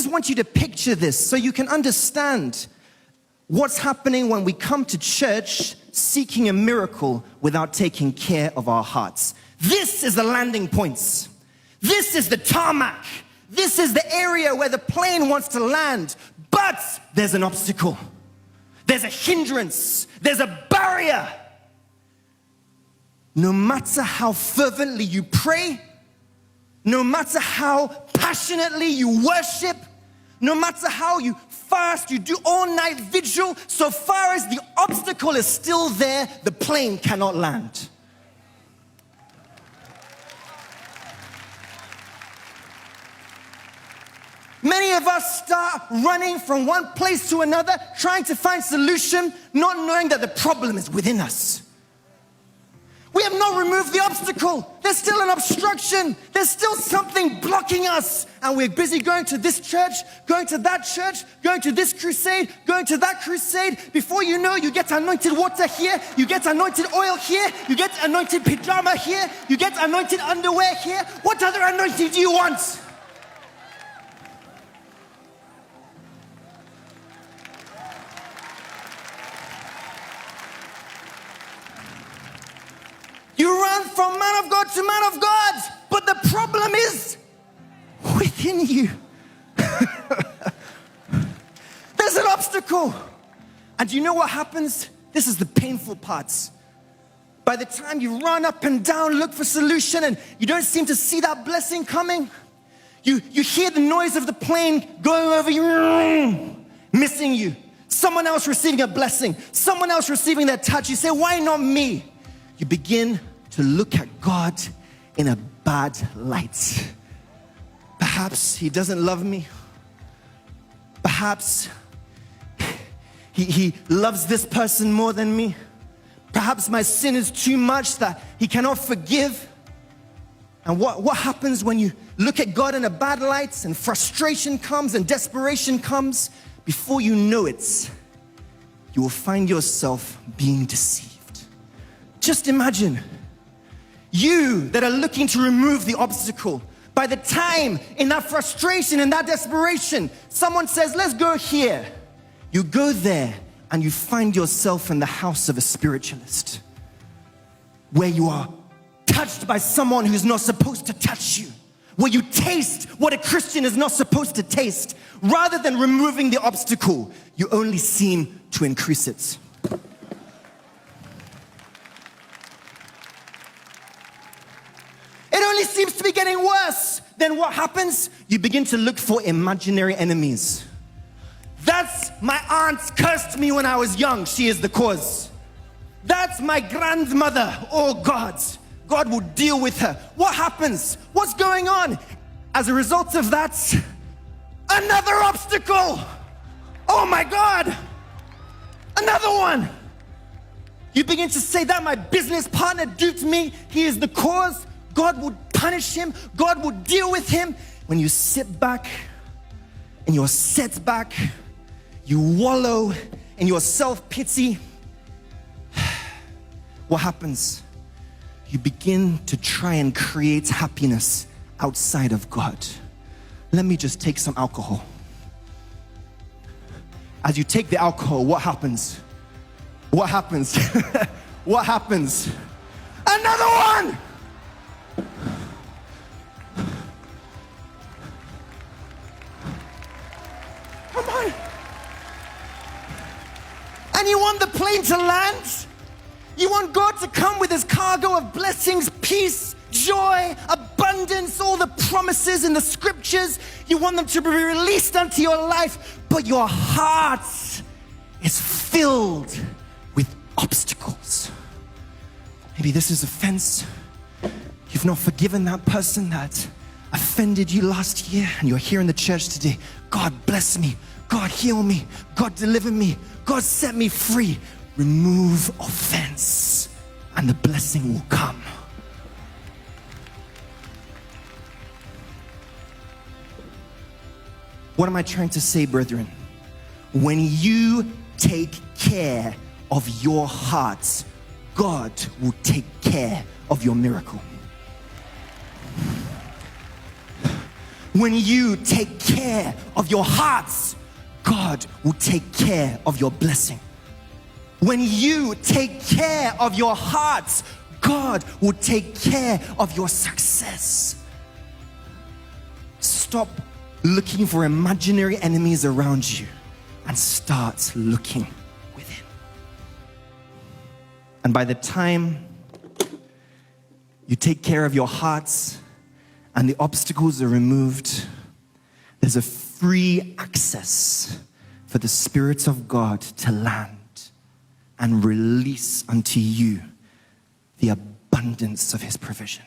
just want you to picture this so you can understand what's happening when we come to church seeking a miracle without taking care of our hearts. This is the landing points. This is the tarmac. This is the area where the plane wants to land, but there's an obstacle. There's a hindrance. There's a barrier. No matter how fervently you pray, no matter how passionately you worship, no matter how you fast, you do all-night vigil, so far as the obstacle is still there, the plane cannot land. Many of us start running from one place to another, trying to find solution, not knowing that the problem is within us. We have not removed the obstacle. There's still an obstruction. There's still something blocking us. And we're busy going to this church, going to that church, going to this crusade, going to that crusade. Before you know, you get anointed water here, you get anointed oil here, you get anointed pajama here, you get anointed underwear here. What other anointing do you want? You run from man of God to man of God, but the problem is within you. There's an obstacle. And you know what happens? This is the painful parts. By the time you run up and down, look for solution, and you don't seem to see that blessing coming, you hear the noise of the plane going over you, missing you. Someone else receiving a blessing, someone else receiving that touch. You say, why not me? You begin to look at God in a bad light. Perhaps he doesn't love me. Perhaps he loves this person more than me. Perhaps my sin is too much that he cannot forgive. And what happens when you look at God in a bad light and frustration comes and desperation comes? Before you know it, you will find yourself being deceived. Just imagine, you that are looking to remove the obstacle, by the time in that frustration, in that desperation, someone says, let's go here. You go there and you find yourself in the house of a spiritualist, where you are touched by someone who's not supposed to touch you, where you taste what a Christian is not supposed to taste. Rather than removing the obstacle, you only seem to increase it. It only seems to be getting worse. Then what happens? You begin to look for imaginary enemies. That's my aunt cursed me when I was young. She is the cause. That's my grandmother. Oh God. God will deal with her. What happens? What's going on? As a result of that, another obstacle. Oh my God. Another one. You begin to say that my business partner duped me. He is the cause. God would punish him. God would deal with him. When you sit back and you're set back, you wallow in your self-pity, what happens? You begin to try and create happiness outside of God. Let me just take some alcohol. As you take the alcohol, what happens? What happens? What happens? Another one! Come on. And you want the plane to land? You want God to come with his cargo of blessings, peace, joy, abundance, all the promises in the scriptures. You want them to be released unto your life, but your heart is filled with obstacles. Maybe this is offense. You've not forgiven that person that offended you last year, and you're here in the church today. God bless me. God heal me. God deliver me. God set me free. Remove offense, and the blessing will come. What am I trying to say, brethren? When you take care of your heart, God will take care of your miracle. When you take care of your hearts, God will take care of your blessing. When you take care of your hearts, God will take care of your success. Stop looking for imaginary enemies around you and start looking within. And by the time you take care of your hearts and the obstacles are removed, there's a free access for the Spirit of God to land and release unto you the abundance of His provision.